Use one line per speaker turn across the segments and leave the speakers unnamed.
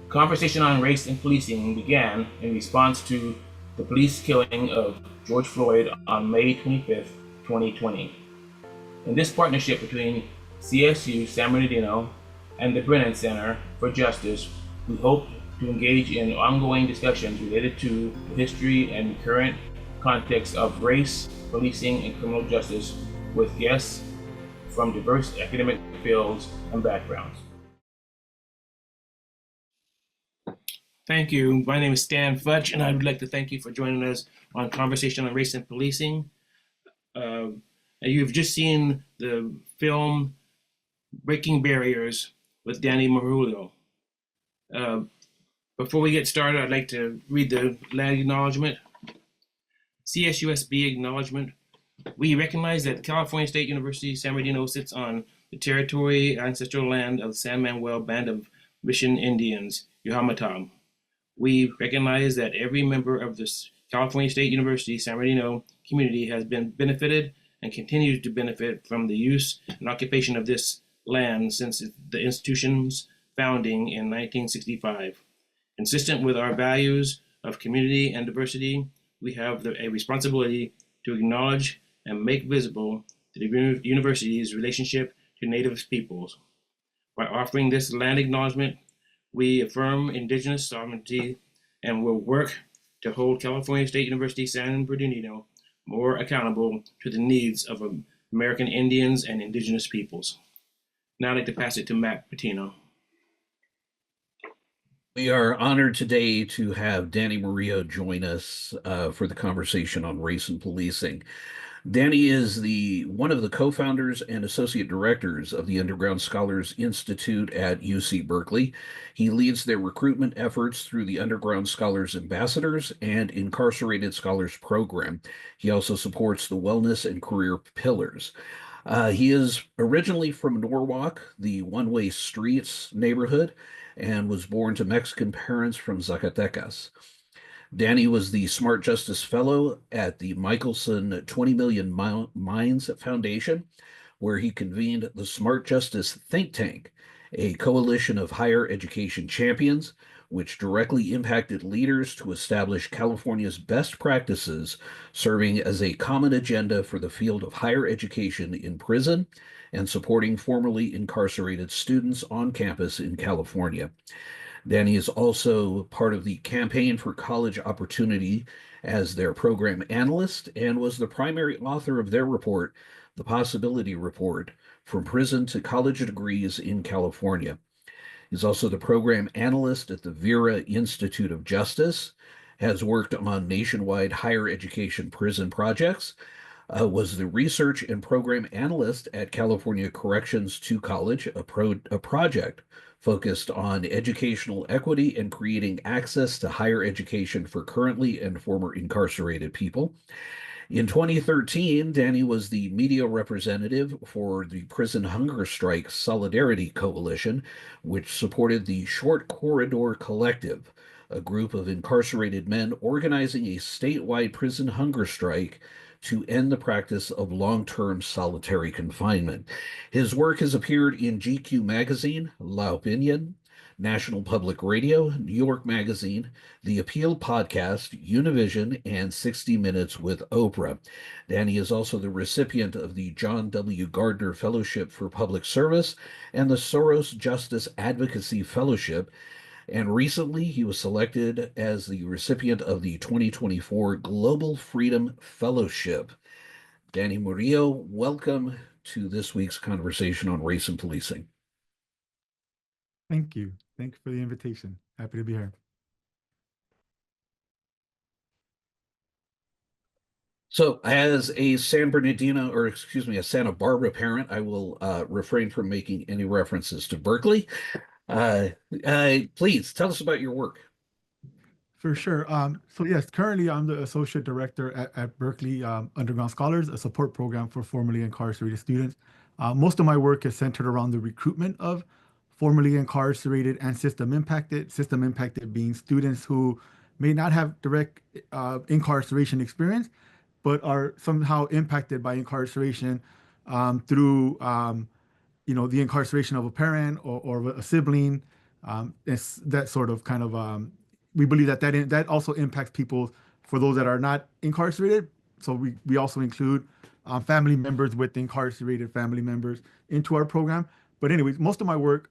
Conversation on race and policing began in response to the police killing of George Floyd on May 25th, 2020. In this partnership between CSU San Bernardino and the Brennan Center for Justice, we hope to engage in ongoing discussions related to the history and current context of race, policing, and criminal justice with guests from diverse academic fields and backgrounds. Thank you. My name is Stan Futch, and I would like to thank you for joining us on Conversation on Race and Policing. You've just seen the film Breaking Barriers with Danny Murillo. Before we get started, I'd like to read the land acknowledgement. CSUSB acknowledgement. We recognize that California State University San Bernardino sits on the territory, ancestral land of the San Manuel Band of Mission Indians, Yahamatam. We recognize that every member of the California State University San Bernardino community has been benefited and continues to benefit from the use and occupation of this land since the institution's founding in 1965. Consistent with our values of community and diversity, we have a responsibility to acknowledge and make visible the university's relationship to Native peoples. By offering this land acknowledgement, we affirm Indigenous sovereignty and will work to hold California State University San Bernardino more accountable to the needs of American Indians and Indigenous peoples. Now I'd like to pass it to Matt Patino.
We are honored today to have Danny Murillo join us for the conversation on race and policing. Danny is one of the co-founders and associate directors of the Underground Scholars Institute at UC Berkeley. He leads their recruitment efforts through the Underground Scholars Ambassadors and Incarcerated Scholars Program. He also supports the Wellness and Career Pillars. He is originally from Norwalk, the one-way streets neighborhood, and was born to Mexican parents from Zacatecas. Danny was the Smart Justice Fellow at the Michelson 20 Million Minds Foundation, where he convened the Smart Justice Think Tank, a coalition of higher education champions, which directly impacted leaders to establish California's best practices, serving as a common agenda for the field of higher education in prison and supporting formerly incarcerated students on campus in California. Danny is also part of the Campaign for College Opportunity as their program analyst and was the primary author of their report, The Possibility Report, From Prison to College Degrees in California. He's also the program analyst at the Vera Institute of Justice, has worked on nationwide higher education prison projects, was the research and program analyst at California Corrections to College, a project focused on educational equity and creating access to higher education for currently and former incarcerated people. In 2013, Danny was the media representative for the Prison Hunger Strike Solidarity Coalition, which supported the Short Corridor Collective, a group of incarcerated men organizing a statewide prison hunger strike to end the practice of long-term solitary confinement. His work has appeared in GQ Magazine, La Opinion, National Public Radio, New York Magazine, The Appeal Podcast, Univision, and 60 Minutes with Oprah. Danny is also the recipient of the John W. Gardner Fellowship for Public Service and the Soros Justice Advocacy Fellowship. And recently, he was selected as the recipient of the 2024 Global Freedom Fellowship. Danny Murillo, welcome to this week's conversation on race and policing.
Thank you. Thank you for the invitation. Happy to be here.
So as a San Bernardino, or excuse me, a Santa Barbara parent, I will refrain from making any references to Berkeley. Please tell us about your work.
For sure. So yes, currently I'm the associate director at Berkeley Underground Scholars, a support program for formerly incarcerated students. Most of my work is centered around the recruitment of formerly incarcerated and system impacted being students who may not have direct incarceration experience, but are somehow impacted by incarceration through the incarceration of a parent or a sibling, It's that sort of kind of we believe that that also impacts people for those that are not incarcerated. So we also include family members with incarcerated family members into our program. But anyways, most of my work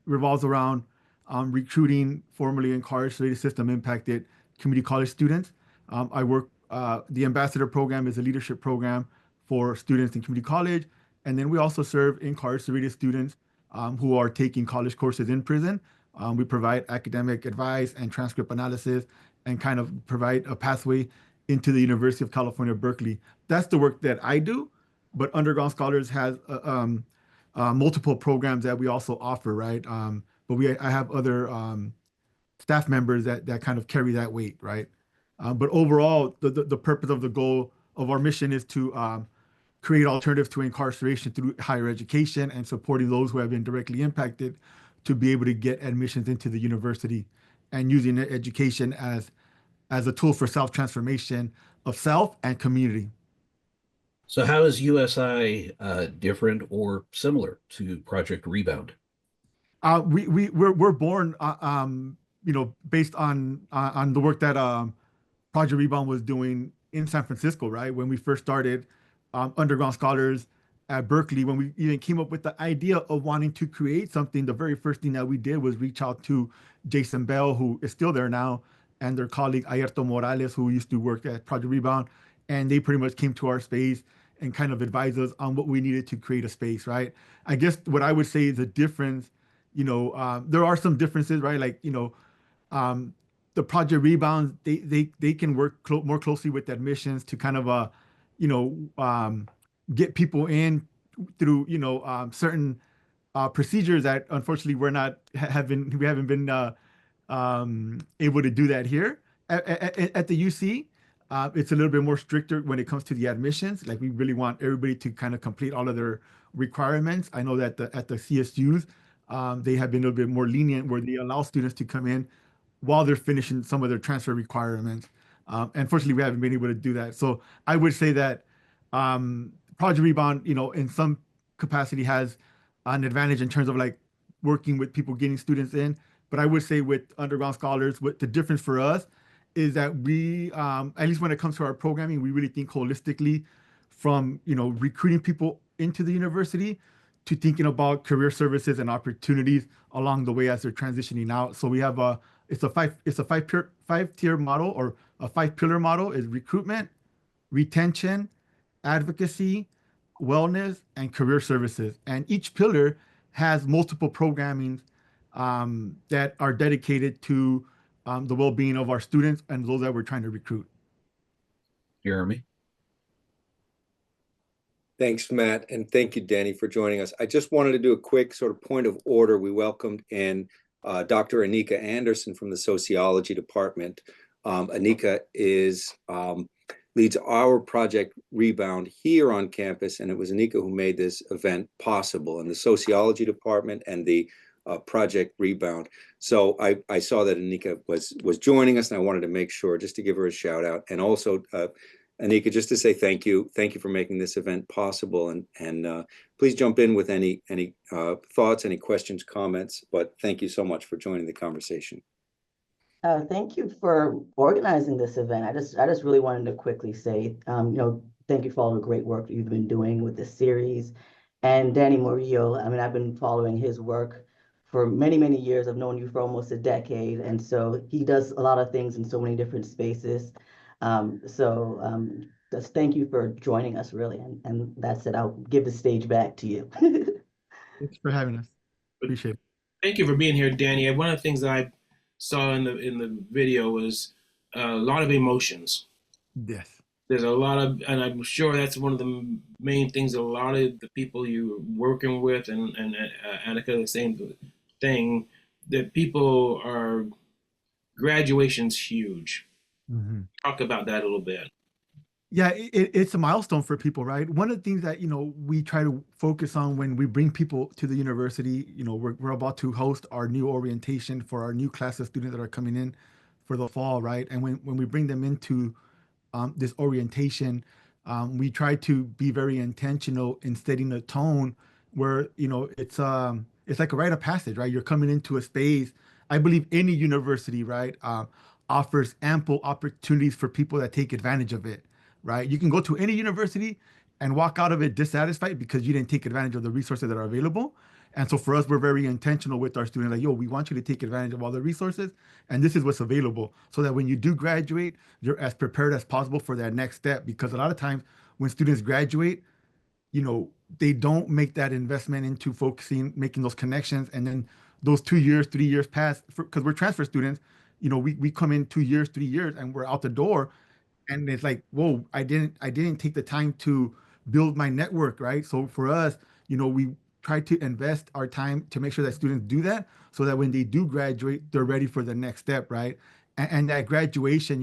revolves around recruiting formerly incarcerated system impacted community college students. I work, the ambassador program is a leadership program for students in community college. And then we also serve incarcerated students who are taking college courses in prison. We provide academic advice and transcript analysis and kind of provide a pathway into the University of California, Berkeley. That's the work that I do, but Underground Scholars has multiple programs that we also offer, right? But I have other staff members that kind of carry that weight, right? But overall, the purpose of the goal of our mission is to create alternatives to incarceration through higher education and supporting those who have been directly impacted to be able to get admissions into the university and using education as a tool for self-transformation of self and community.
So how is USI different or similar to Project Rebound?
We're born, based on the work that Project Rebound was doing in San Francisco, right? When we first started Underground Scholars at Berkeley, when we even came up with the idea of wanting to create something, the very first thing that we did was reach out to Jason Bell, who is still there now, and their colleague Ayerto Morales, who used to work at Project Rebound, and they pretty much came to our space and kind of advised us on what we needed to create a space, right? I guess what I would say is the difference, there are some differences, right? Like, the Project Rebound, they can work more closely with admissions to kind of, get people in through, certain procedures that unfortunately we haven't been able to do that here at the UC. It's a little bit more stricter when it comes to the admissions. Like we really want everybody to kind of complete all of their requirements. I know that at the CSUs, they have been a little bit more lenient where they allow students to come in while they're finishing some of their transfer requirements. Unfortunately, we haven't been able to do that. So I would say that Project Rebound, in some capacity has an advantage in terms of like working with people getting students in. But I would say with Underground Scholars, what the difference for us is that we, at least when it comes to our programming, we really think holistically from, recruiting people into the university to thinking about career services and opportunities along the way as they're transitioning out. So we have it's a five tier model, or a 5-pillar model is recruitment, retention, advocacy, wellness, and career services. And each pillar has multiple programming that are dedicated to the well-being of our students and those that we're trying to recruit.
Jeremy?
Thanks, Matt, and thank you, Danny, for joining us. I just wanted to do a quick sort of point of order. We welcomed in Dr. Annika Anderson from the Sociology Department. Annika leads our Project Rebound here on campus, and it was Annika who made this event possible in the Sociology Department and the Project Rebound. So I saw that Annika was joining us, and I wanted to make sure just to give her a shout out, and also Annika, just to say thank you for making this event possible, and please jump in with any thoughts, any questions, comments. But thank you so much for joining the conversation.
Thank you for organizing this event. I just really wanted to quickly say, thank you for all the great work that you've been doing with this series, and Danny Murillo. I mean, I've been following his work for many, many years. I've known you for almost a decade, and so he does a lot of things in so many different spaces. Just thank you for joining us, really. And that's it. I'll give the stage back to you.
Thanks for having us. Appreciate it.
Thank you for being here, Danny. One of the things that I saw in the video was a lot of emotions.
Yes.
There's a lot of, and I'm sure that's one of the main things. A lot of the people you're working with, and Annika, the same thing. That people are, graduation's huge.
Mm-hmm. Talk
about that a little bit.
Yeah, it's a milestone for people, right? One of the things that, we try to focus on when we bring people to the university, we're about to host our new orientation for our new class of students that are coming in for the fall, right? And when we bring them into this orientation, we try to be very intentional in setting a tone where, it's like a rite of passage, right? You're coming into a space I believe any university, right, offers ample opportunities for people that take advantage of it, right? You can go to any university and walk out of it dissatisfied because you didn't take advantage of the resources that are available. And so for us, we're very intentional with our students, like, yo, we want you to take advantage of all the resources, and this is what's available, so that when you do graduate, you're as prepared as possible for that next step. Because a lot of times when students graduate, they don't make that investment into focusing, making those connections. And then those 2 years, 3 years pass because we're transfer students. We come in 2 years, 3 years, and we're out the door. And it's like, whoa, I didn't take the time to build my network, right? So for us, we try to invest our time to make sure that students do that, so that when they do graduate, they're ready for the next step, right? And that graduation,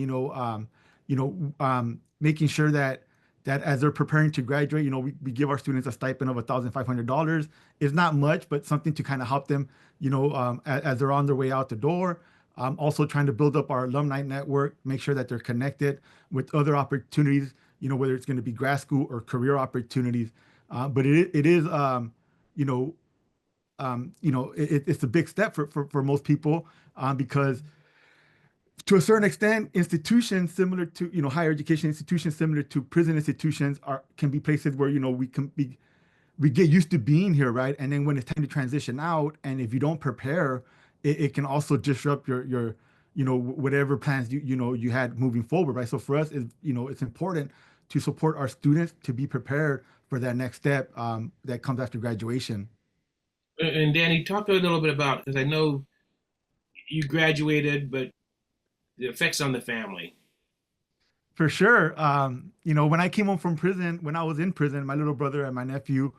making sure that as they're preparing to graduate, we give our students a stipend of $1,500. It's not much, but something to kind of help them, as they're on their way out the door. Also trying to build up our alumni network, make sure that they're connected with other opportunities, whether it's going to be grad school or career opportunities. But it is, it's a big step for most people, because to a certain extent, institutions similar to, higher education institutions similar to prison institutions can be places where, we get used to being here, right? And then when it's time to transition out, and if you don't prepare, it can also disrupt your whatever plans you had moving forward, right? So for us, it's important to support our students to be prepared for that next step that comes after graduation.
And Danny, talk a little bit about, because I know you graduated, but the effects on the family.
For sure. When I came home from prison, when I was in prison, my little brother and my nephew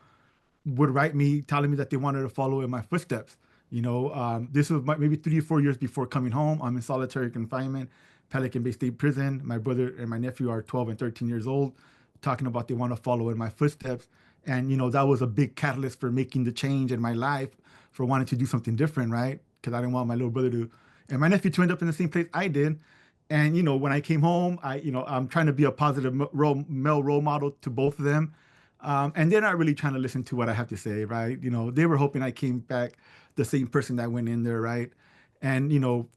would write me telling me that they wanted to follow in my footsteps. This was maybe 3 or 4 years before coming home. I'm in solitary confinement, Pelican Bay State Prison. My brother and my nephew are 12 and 13 years old, talking about they want to follow in my footsteps. And, that was a big catalyst for making the change in my life, for wanting to do something different, right? Because I didn't want my little brother and my nephew to end up in the same place I did. And, when I came home, I'm trying to be a positive male role model to both of them. And they're not really trying to listen to what I have to say, right? They were hoping I came back the same person that went in there, right? And,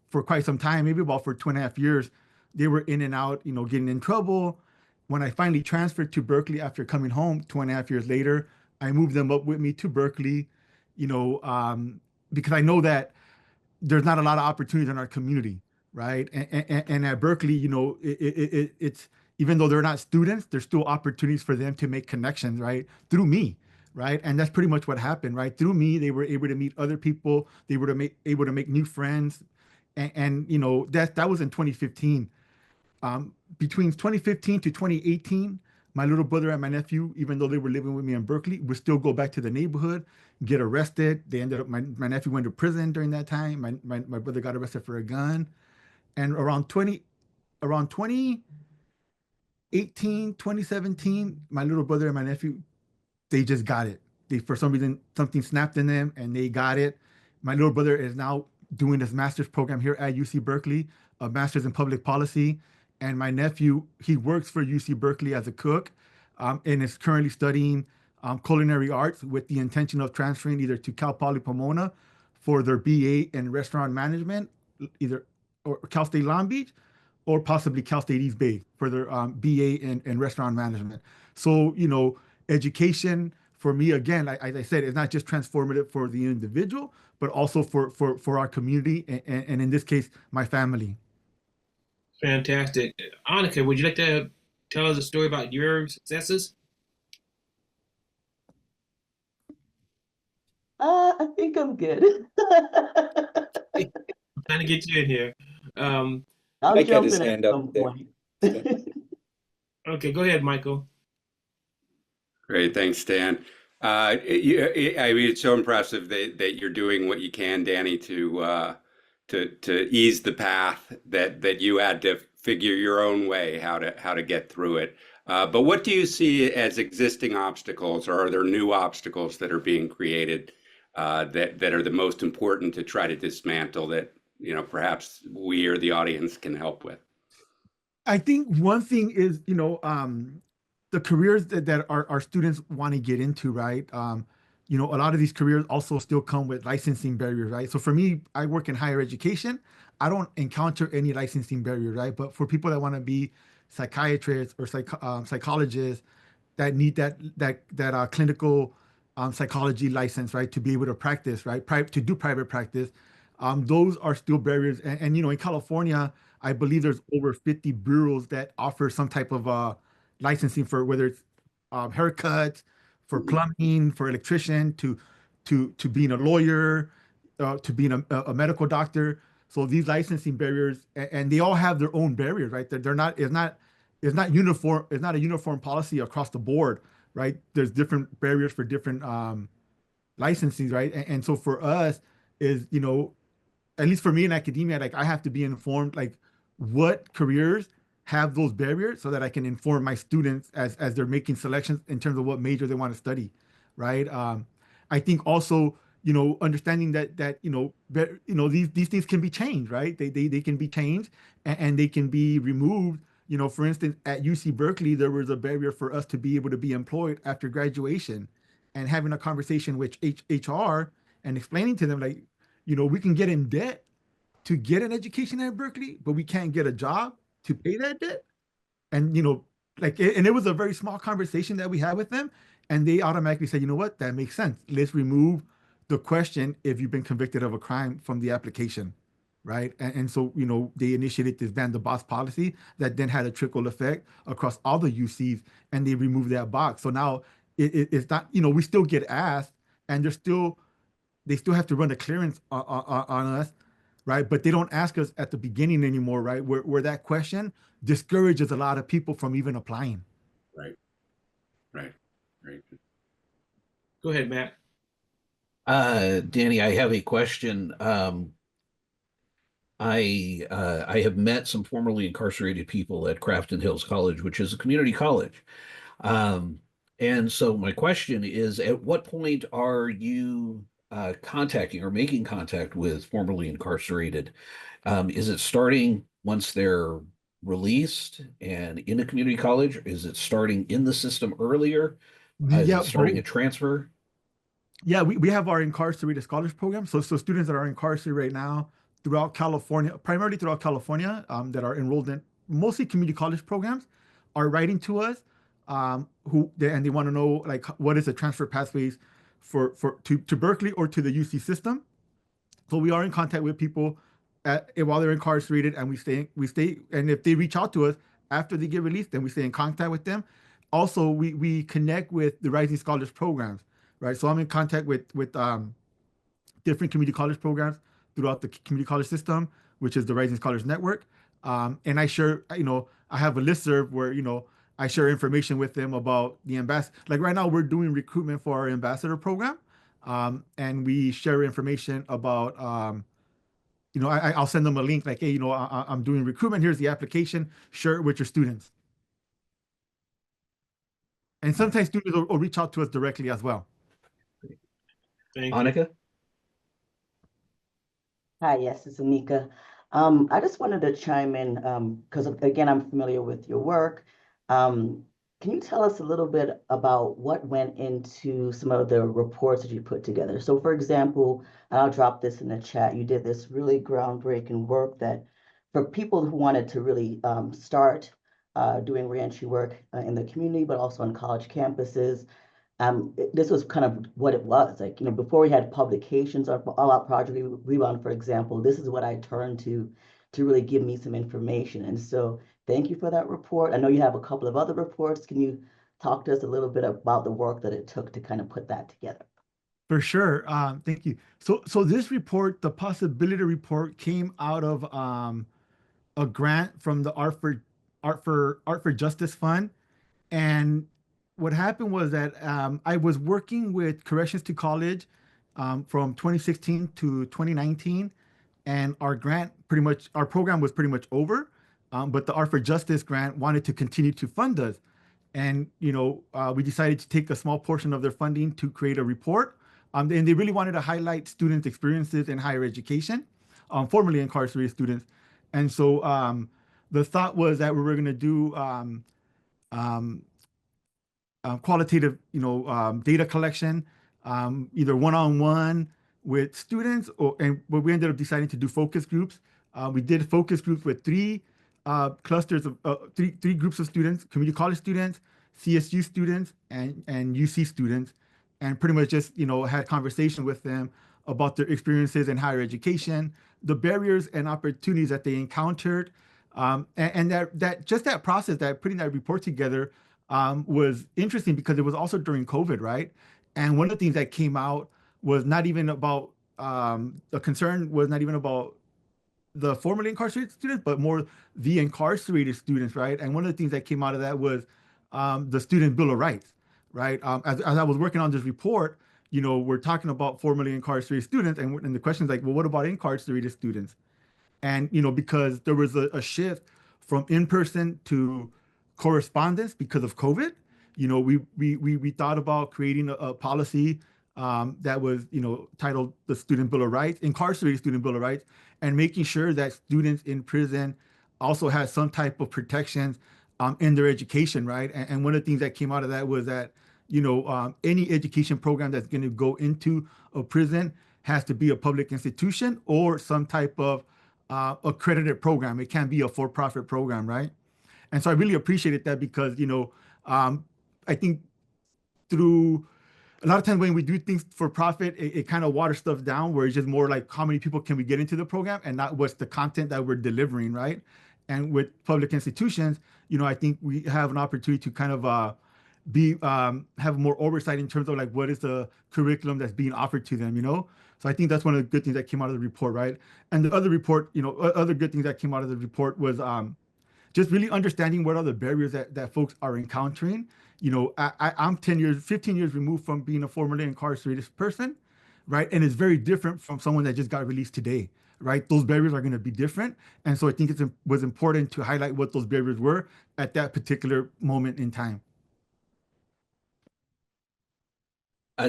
for quite some time, maybe about for 2.5 years, they were in and out, getting in trouble. When I finally transferred to Berkeley after coming home 2.5 years later, I moved them up with me to Berkeley, because I know that there's not a lot of opportunities in our community, right? And at Berkeley, it's, even though they're not students, there's still opportunities for them to make connections, right? Through me, right? And that's pretty much what happened, right? Through me, they were able to meet other people. They were able to make new friends. And that was in 2015. Between 2015 to 2018, my little brother and my nephew, even though they were living with me in Berkeley, would still go back to the neighborhood, get arrested. They ended up, my nephew went to prison during that time. My brother got arrested for a gun. And around 2018, 2017, my little brother and my nephew, they just got it. For some reason, something snapped in them and they got it. My little brother is now doing his master's program here at UC Berkeley, a master's in public policy. And my nephew, he works for UC Berkeley as a cook, and is currently studying culinary arts with the intention of transferring either to Cal-Poly Pomona for their BA in restaurant management, either or Cal State Long Beach, or possibly Cal State East Bay for their BA in restaurant management. So, education for me, again, as I said, is not just transformative for the individual, but also for our community, and in this case, my family.
Fantastic. Annika, would you like to tell us a story about your successes?
I think I'm good.
I'm trying to get you in here.
I'll
Mike had
jump
his
in at
hand up
some
there.
point.
Okay, go ahead, Michael.
Great, thanks, Dan. I mean, it's so impressive that you're doing what you can, Danny, to ease the path that you had to figure your own way how to get through it. But what do you see as existing obstacles, or are there new obstacles that are being created that are the most important to try to dismantle that perhaps we or the audience can help with?
I think one thing is, the careers that our students want to get into, right? a lot of these careers also still come with licensing barriers, right? So for me, I work in higher education. I don't encounter any licensing barriers, right? But for people that want to be psychiatrists or psychologists that need that clinical psychology license, right, to be able to practice, right, to do private practice, those are still barriers. And in California, I believe there's over 50 bureaus that offer some type of licensing for whether it's haircuts, for plumbing, for electrician, to being a lawyer, to being a medical doctor. So these licensing barriers, and they all have their own barriers, right? They're not, it's not uniform, it's not a uniform policy across the board, right? There's different barriers for different licensing, right? And so for us is, at least for me in academia, like I have to be informed, like what careers have those barriers so that I can inform my students as they're making selections in terms of what major they want to study, right? I think also, understanding these things can be changed, right? They can be changed and they can be removed. For instance, at UC Berkeley, there was a barrier for us to be able to be employed after graduation, and having a conversation with HR and explaining to them, like, we can get in debt to get an education at Berkeley, but we can't get a job to pay that debt. And and it was a very small conversation that we had with them, and they automatically said, you know what, that makes sense. Let's remove the question if you've been convicted of a crime from the application, right? And so they initiated this ban the boss policy that then had a trickle effect across all the UCs, and they removed that box. So now it's not, we still get asked, and they still have to run a clearance on us, right? But they don't ask us at the beginning anymore, right? Where that question discourages a lot of people from even applying.
Right. Right.
Go ahead, Matt.
Danny, I have a question. I have met some formerly incarcerated people at Crafton Hills College, which is a community college. And so my question is, at what point are you contacting or making contact with formerly incarcerated? Is it starting once they're released and in a community college? Is it starting in the system earlier? Is
Yeah,
it starting a
both.
transfer?
Yeah, we have our incarcerated scholars program. So students that are incarcerated right now throughout California, primarily throughout California, that are enrolled in mostly community college programs, are writing to us, and they want to know, like, what is the transfer pathways to Berkeley or to the UC system. So we are in contact with people while they're incarcerated, and we stay, and if they reach out to us after they get released, then we stay in contact with them. Also, we connect with the Rising Scholars programs, right? So I'm in contact with different community college programs throughout the community college system, which is the Rising Scholars Network. And I share, I have a listserv where, I share information with them about the ambassador. Like right now, we're doing recruitment for our ambassador program. And we share information about, I'll send them a link like, hey, I'm doing recruitment. Here's the application. Share it with your students. And sometimes students will reach out to us directly as well.
Thank you.
Annika?
Hi, yes, it's Annika. I just wanted to chime in because again, I'm familiar with your work. Can you tell us a little bit about what went into some of the reports that you put together? So for example, and I'll drop this in the chat, you did this really groundbreaking work that for people who wanted to really start doing reentry work in the community, but also on college campuses. This was kind of what it was like, before we had publications on All Out Project Rebound, for example, this is what I turned to really give me some information. And so thank you for that report. I know you have a couple of other reports. Can you talk to us a little bit about the work that it took to kind of put that together?
For sure. Thank you. So this report, the possibility report, came out of a grant from the Art for Justice Fund. And what happened was that I was working with Corrections to College from 2016 to 2019, and our program was pretty much over. But the Art for Justice grant wanted to continue to fund us, and we decided to take a small portion of their funding to create a report. And they really wanted to highlight students' experiences in higher education, formerly incarcerated students. And so the thought was that we were going to do qualitative, data collection either one-on-one with students, but we ended up deciding to do focus groups. We did focus groups with three clusters of three groups of students: community college students, CSU students, and UC students, and pretty much just had conversation with them about their experiences in higher education, the barriers and opportunities that they encountered, and that process, that putting that report together, was interesting because it was also during COVID, right? And one of the things that came out was not even about the concern was not even about the formerly incarcerated students, but more the incarcerated students, right? And one of the things that came out of that was the Student Bill of Rights, right? As I was working on this report, we're talking about formerly incarcerated students, and the question is like, well, what about incarcerated students? And because there was a shift from in-person to correspondence because of COVID, we thought about creating a policy that was titled the Student Bill of Rights, Incarcerated Student Bill of Rights, and making sure that students in prison also had some type of protections in their education, right? And one of the things that came out of that was that any education program that's going to go into a prison has to be a public institution or some type of accredited program. It can't be a for-profit program, right? And so I really appreciated that because, I think through a lot of times when we do things for profit, it kind of waters stuff down where it's just more like how many people can we get into the program and not what's the content that we're delivering, right? And with public institutions, I think we have an opportunity to kind of have more oversight in terms of like what is the curriculum that's being offered to them, So I think that's one of the good things that came out of the report, right? And the other report, other good things that came out of the report was just really understanding what are the barriers that folks are encountering. I'm 15 years removed from being a formerly incarcerated person, right? And it's very different from someone that just got released today, right? Those barriers are going to be different. And so I think it was important to highlight what those barriers were at that particular moment in time.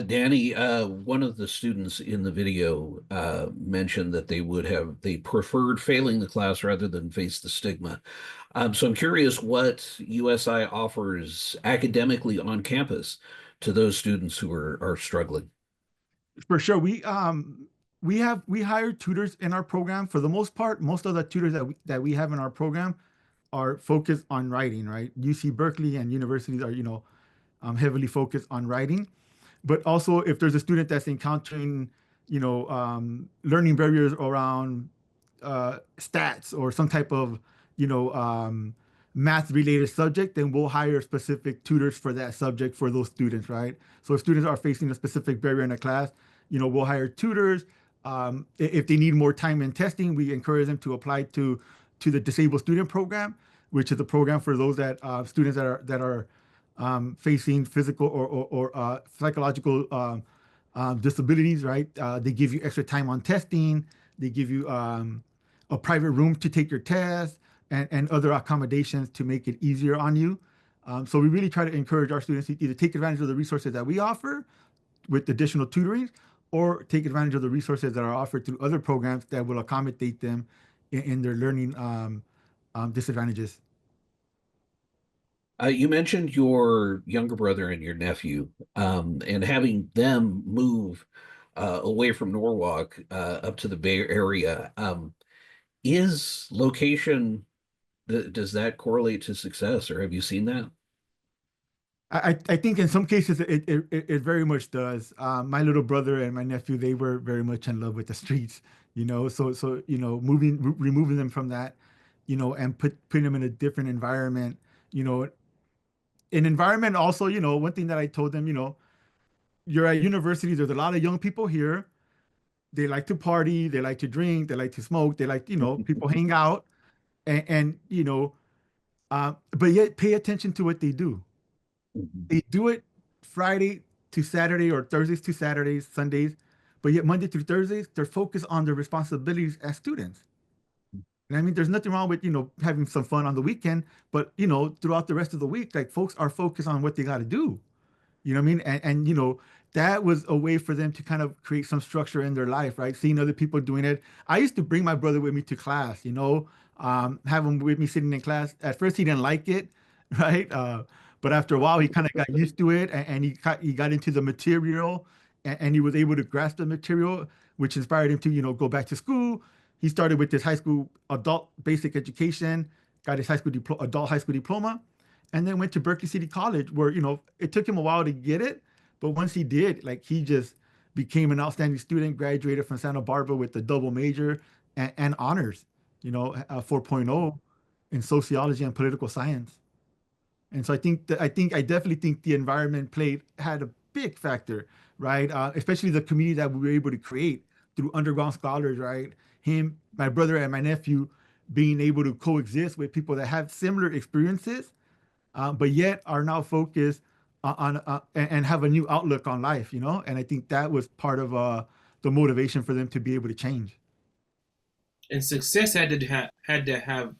Danny, one of the students in the video mentioned that they preferred failing the class rather than face the stigma. So I'm curious what USI offers academically on campus to those students who are struggling.
For sure, we hire tutors in our program. For the most part, most of the tutors that we have in our program are focused on writing, right? UC Berkeley and universities are heavily focused on writing. But also, if there's a student that's encountering, learning barriers around stats or some type of, math-related subject, then we'll hire specific tutors for that subject for those students, right? So if students are facing a specific barrier in a class, we'll hire tutors. If they need more time in testing, we encourage them to apply to the Disabled Student Program, which is a program for those students that are facing physical or psychological disabilities, right? They give you extra time on testing. They give you a private room to take your test and other accommodations to make it easier on you. So we really try to encourage our students to either take advantage of the resources that we offer with additional tutoring or take advantage of the resources that are offered through other programs that will accommodate them in their learning disadvantages.
You mentioned your younger brother and your nephew, and having them move away from Norwalk up to the Bay Area. Is location, does that correlate to success, or have you seen that?
I think in some cases it very much does. My little brother and my nephew, they were very much in love with the streets, so removing them from that, and putting them in a different environment, an environment also, one thing that I told them, you're at university, there's a lot of young people here. They like to party, they like to drink, they like to smoke, they like, people hang out and but yet pay attention to what they do. They do it Friday to Saturday or Thursdays to Saturdays, Sundays, but yet Monday through Thursdays, they're focused on their responsibilities as students. And I mean, there's nothing wrong with, having some fun on the weekend, but, throughout the rest of the week, like folks are focused on what they got to do. You know what I mean? And that was a way for them to kind of create some structure in their life, right? Seeing other people doing it. I used to bring my brother with me to class, have him with me sitting in class. At first, he didn't like it, right? But after a while, he kind of got used to it and he got into the material and he was able to grasp the material, which inspired him to, go back to school. He started with his high school adult basic education, got his adult high school diploma, and then went to Berkeley City College, where, it took him a while to get it, but once he did, like, he just became an outstanding student, graduated from Santa Barbara with a double major and honors, a 4.0 in sociology and political science. And so I definitely think the environment had a big factor, right? Especially the community that we were able to create through underground scholars, right? Him, my brother, and my nephew being able to coexist with people that have similar experiences, but yet are now focused on and have a new outlook on life, And I think that was part of the motivation for them to be able to change.
And success had to have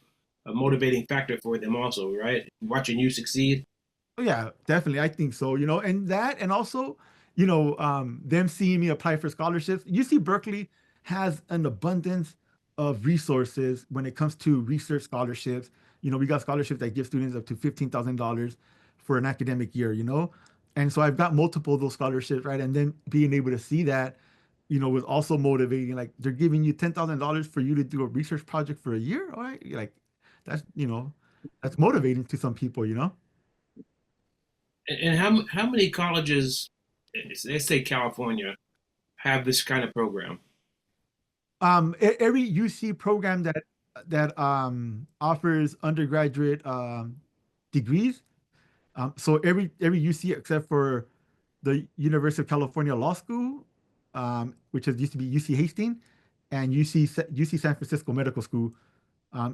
a motivating factor for them also, right? Watching you succeed.
Oh, yeah, definitely. I think so, and that, and also, them seeing me apply for scholarships. UC Berkeley has an abundance of resources when it comes to research scholarships. We got scholarships that give students up to $15,000 for an academic year, And so I've got multiple of those scholarships, right? And then being able to see that, was also motivating. Like, they're giving you $10,000 for you to do a research project for a year. All right. Like, that's, that's motivating to some people,
And how many colleges, let's say California, have this kind of program?
Every UC program that offers undergraduate degrees. So every UC except for the University of California Law School, which used to be UC Hastings, and UC San Francisco Medical School.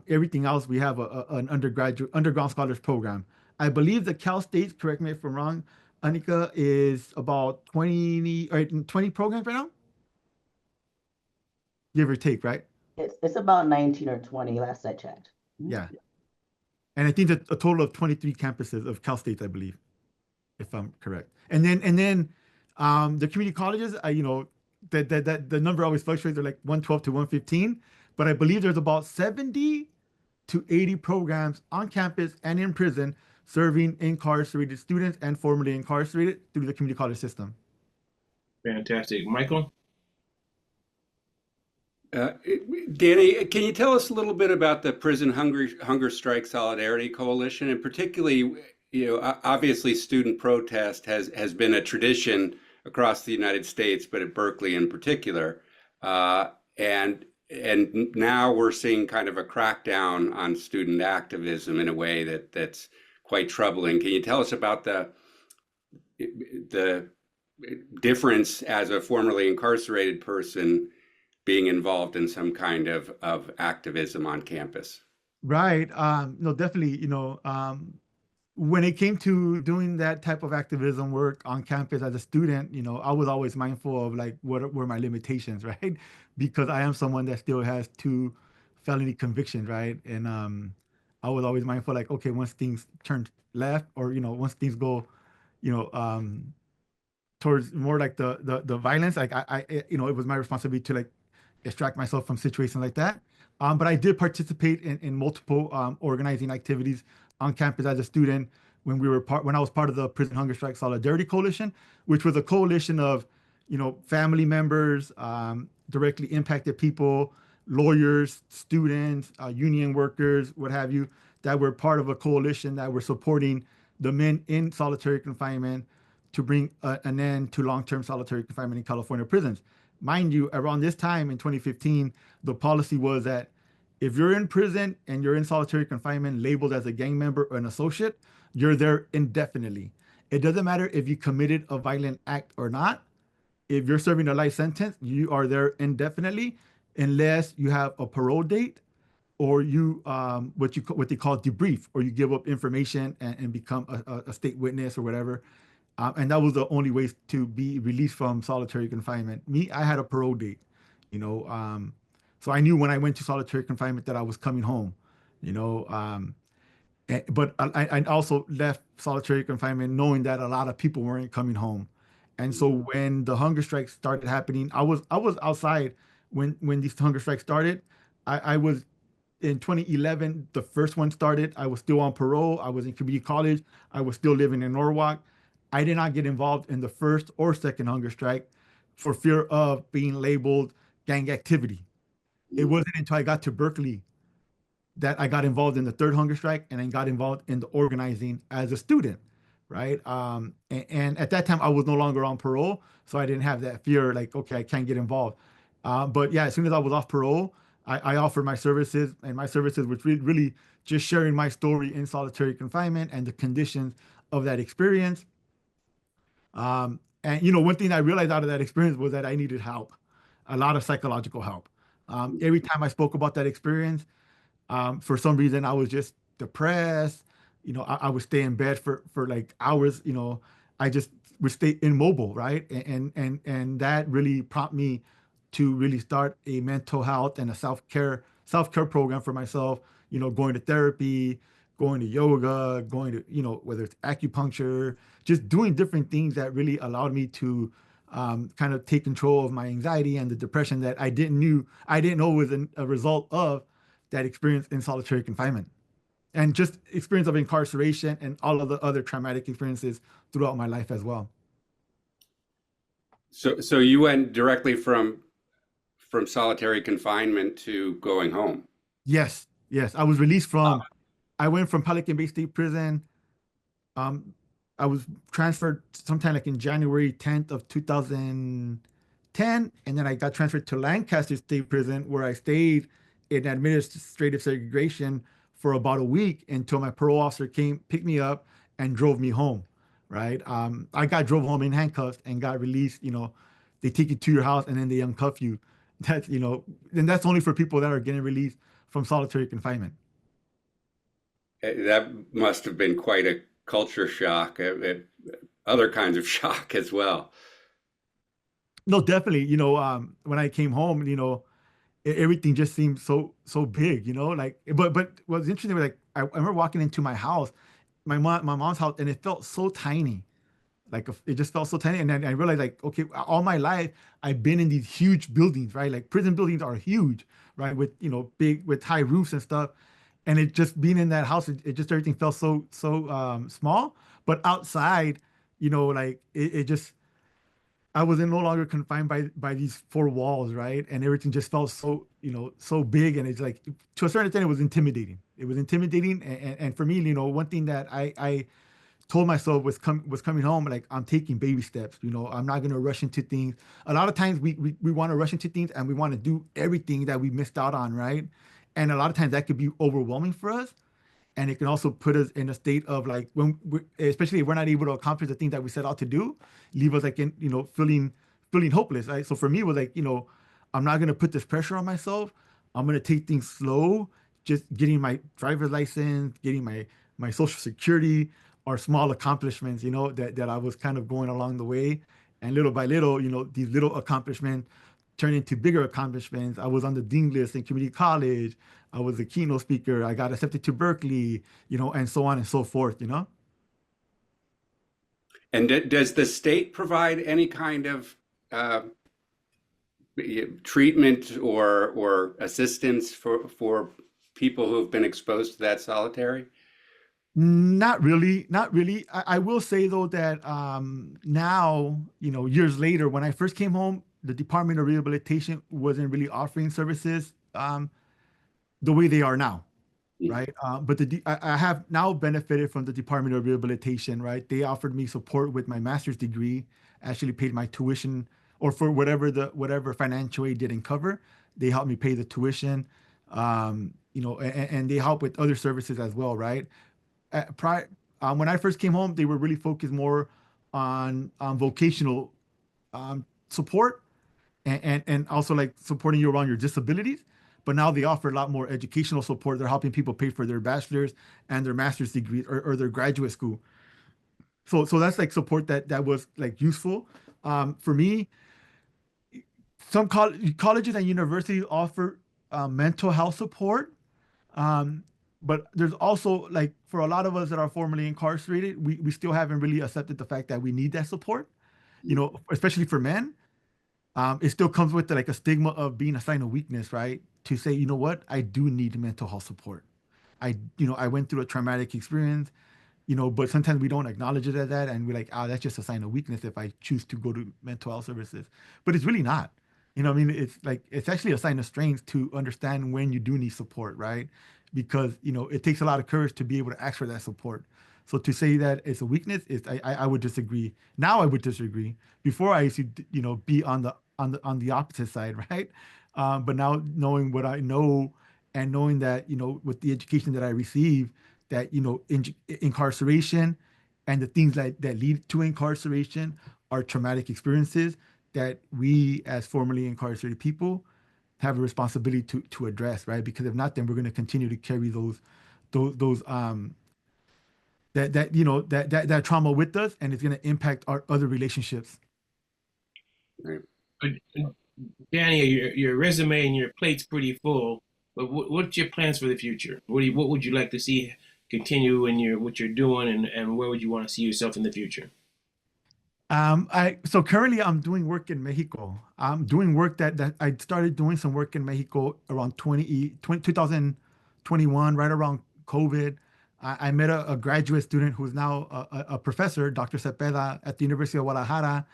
Everything else, we have an underground scholars program. I believe the Cal State, correct me if I'm wrong, Annika, is about 20 programs right now? Give or take, right?
It's about 19 or 20 last I checked.
Yeah. And I think that a total of 23 campuses of Cal State, I believe, if I'm correct. And then the community colleges, that the number always fluctuates. They're like 112 to 115, but I believe there's about 70 to 80 programs on campus and in prison serving incarcerated students and formerly incarcerated through the community college system.
Fantastic. Michael?
Danny, can you tell us a little bit about the Prison Hunger Strike Solidarity Coalition, and particularly, obviously student protest has been a tradition across the United States, but at Berkeley in particular, and now we're seeing kind of a crackdown on student activism in a way that's quite troubling. Can you tell us about the difference as a formerly incarcerated person being involved in some kind of activism on campus?
Right. No, definitely, when it came to doing that type of activism work on campus as a student, I was always mindful of like what were my limitations, right? Because I am someone that still has 2 felony convictions, right? And I was always mindful, like, okay, once things turn left, or once things go, towards more like the violence, like I it was my responsibility to like extract myself from situations like that. But I did participate in multiple organizing activities on campus as a student when I was part of the Prison Hunger Strike Solidarity Coalition, which was a coalition of, family members, directly impacted people, lawyers, students, union workers, what have you, that were part of a coalition that were supporting the men in solitary confinement to bring an end to long-term solitary confinement in California prisons. Mind you, around this time in 2015, the policy was that if you're in prison and you're in solitary confinement labeled as a gang member or an associate, you're there indefinitely. It doesn't matter if you committed a violent act or not. If you're serving a life sentence, you are there indefinitely unless you have a parole date or you what they call debrief, or you give up information and become a state witness or whatever. And that was the only way to be released from solitary confinement. I had a parole date, so I knew when I went to solitary confinement that I was coming home, but I also left solitary confinement knowing that a lot of people weren't coming home. And so when the hunger strikes started happening, I was outside when these hunger strikes started. I was in 2011, the first one started. I was still on parole. I was in community college. I was still living in Norwalk. I did not get involved in the first or second hunger strike. for fear of being labeled gang activity. It wasn't until I got to Berkeley that I got involved in the third hunger strike and then got involved in the organizing as a student, right? And at that time, I was no longer on parole, so I didn't have that fear, like, okay, I can't get involved. But yeah, as soon as I was off parole, I offered my services, and my services was really just sharing my story in solitary confinement and the conditions of that experience. And one thing I realized out of that experience was that I needed help, a lot of psychological help. Every time I spoke about that experience, for some reason, I was just depressed. I would stay in bed for like hours. I just would stay immobile, right? And that really prompted me to really start a mental health and a self care program for myself. Going to therapy, going to yoga, going to whether it's acupuncture, just doing different things that really allowed me to kind of take control of my anxiety and the depression that I didn't know was a result of that experience in solitary confinement and just experience of incarceration and all of the other traumatic experiences throughout my life as well.
So you went directly from solitary confinement to going home.
Yes. I was released I went from Pelican Bay State Prison. I was transferred sometime like in January 10th of 2010. And then I got transferred to Lancaster State Prison, where I stayed in administrative segregation for about a week until my parole officer picked me up and drove me home, right? I got drove home in handcuffs and got released. They take you to your house and then they uncuff you. And that's only for people that are getting released from solitary confinement.
That must have been quite a culture shock, other kinds of shock as well.
No, definitely. When I came home, everything just seemed so big, like, but what's interesting was like I remember walking into my house, my mom's house, and it felt so tiny. Like it just felt so tiny. And then I realized, like, okay, all my life I've been in these huge buildings, right? Like prison buildings are huge, right? With big, with high roofs and stuff. And it just being in that house, it just everything felt so small. But outside, like it just I was no longer confined by these four walls, right? And everything just felt so so big, and it's like to a certain extent it was intimidating. It was intimidating, and for me, one thing that I told myself was coming home, like I'm taking baby steps. I'm not gonna rush into things. A lot of times we want to rush into things and we want to do everything that we missed out on, right? And a lot of times that could be overwhelming for us. And it can also put us in a state of like especially if we're not able to accomplish the things that we set out to do, leave us like in feeling hopeless, right? So for me, it was like I'm not gonna put this pressure on myself. I'm gonna take things slow, just getting my driver's license, getting my social security, or small accomplishments, that I was kind of going along the way, and little by little, these little accomplishments turned into bigger accomplishments. I was on the dean list in community college. I was a keynote speaker. I got accepted to Berkeley, and so on and so forth,
And does the state provide any kind of treatment or assistance for people who have been exposed to that solitary?
Not really. I will say though that now, years later, when I first came home, the Department of Rehabilitation wasn't really offering services the way they are now, right? But I have now benefited from the Department of Rehabilitation, right? They offered me support with my master's degree, actually paid my tuition, or for whatever financial aid didn't cover, they helped me pay the tuition, and they help with other services as well, right? When I first came home, they were really focused more on vocational support and also like supporting you around your disabilities. But now they offer a lot more educational support. They're helping people pay for their bachelor's and their master's degrees or their graduate school. So that's like support that was like useful. For me, some colleges and universities offer mental health support. But there's also like for a lot of us that are formerly incarcerated, we still haven't really accepted the fact that we need that support, especially for men. It still comes with like a stigma of being a sign of weakness, right? To say, you know what, I do need mental health support. I went through a traumatic experience. but sometimes we don't acknowledge it as that, and we're like, that's just a sign of weakness if I choose to go to mental health services. But it's really not. I mean, it's like it's actually a sign of strength to understand when you do need support, right? Because it takes a lot of courage to be able to ask for that support. So to say that it's a weakness is I would disagree. Now I would disagree. Before I used to be on the opposite side, right? But now knowing what I know and knowing that with the education that I receive, that incarceration and the things that lead to incarceration are traumatic experiences that we as formerly incarcerated people have a responsibility to address, right? Because if not, then we're going to continue to carry those that trauma with us, and it's going to impact our other relationships.
Right.
Danny, your resume and your plate's pretty full, but what's your plans for the future? What would you like to see continue in what you're doing, and where would you want to see yourself in the future?
So currently I'm doing work in Mexico. I'm doing work that I started doing some work in Mexico around 2021, right around COVID. I met a graduate student who's now a professor, Dr. Cepeda, at the University of Guadalajara,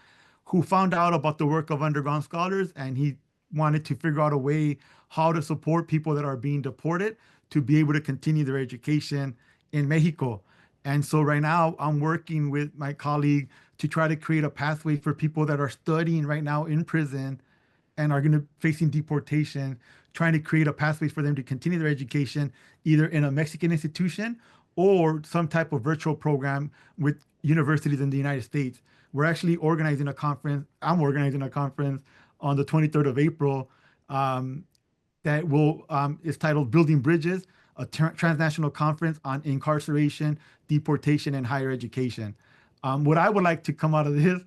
who found out about the work of underground scholars, and he wanted to figure out a way how to support people that are being deported to be able to continue their education in Mexico. And so right now I'm working with my colleague to try to create a pathway for people that are studying right now in prison and are going to facing deportation, trying to create a pathway for them to continue their education either in a Mexican institution or some type of virtual program with universities in the United States. We're actually organizing a conference. I'm organizing a conference on the 23rd of April that is titled Building Bridges, a transnational conference on incarceration, deportation, and higher education. What I would like to come out of this,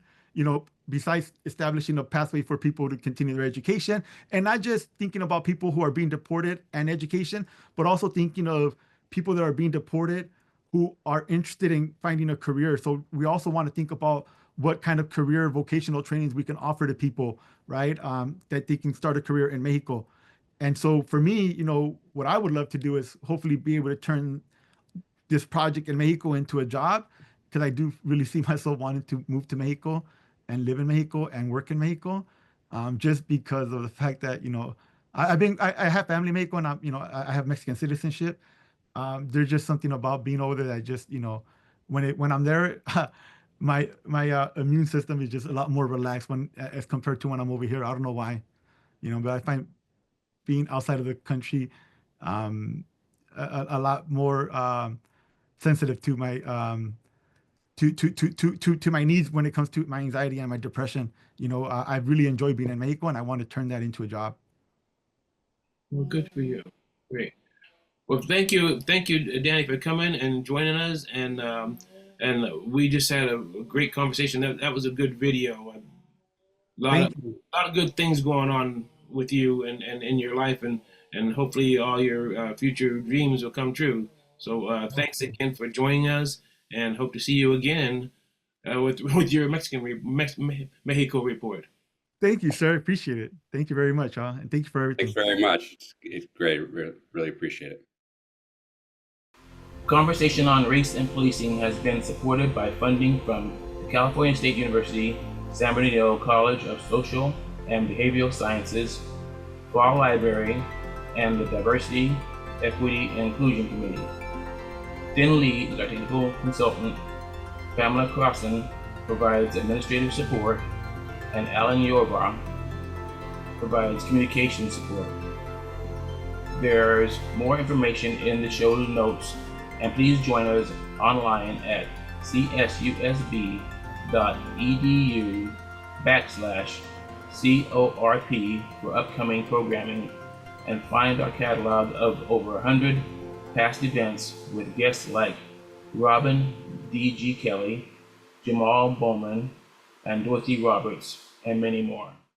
besides establishing a pathway for people to continue their education, and not just thinking about people who are being deported and education, but also thinking of people that are being deported who are interested in finding a career. So we also want to think about what kind of career vocational trainings we can offer to people, right? That they can start a career in Mexico. And so for me, what I would love to do is hopefully be able to turn this project in Mexico into a job, because I do really see myself wanting to move to Mexico and live in Mexico and work in Mexico, just because of the fact that, I have family in Mexico, and I have Mexican citizenship. There's just something about being over there that just, when I'm there, my immune system is just a lot more relaxed as compared to when I'm over here. I don't know why, but I find being outside of the country a lot more sensitive to my to my needs when it comes to my anxiety and my depression. I really enjoy being in Mexico, and I want to turn that into a job.
Well, good for you. Great. Well, thank you, Danny, for coming and joining us, and we just had a great conversation. That was a good video. A lot of good things going on with you and in your life, and hopefully all your future dreams will come true. So thanks again for joining us, and hope to see you again with your Mexico report.
Thank you, sir. Appreciate it. Thank you very much, and thank you for everything.
Thanks very much. It's great. Really appreciate it.
Conversation on Race and Policing has been supported by funding from the California State University, San Bernardino College of Social and Behavioral Sciences, Pfau Library, and the Diversity, Equity, and Inclusion Committee. Tin Lee is our technical consultant. Pamela Crafton provides administrative support, and Alan Yorba provides communication support. There's more information in the show notes, and please join us online at csusb.edu/CORP for upcoming programming, and find our catalog of over 100 past events with guests like Robin D.G. Kelly, Jamal Bowman, and Dorothy Roberts, and many more.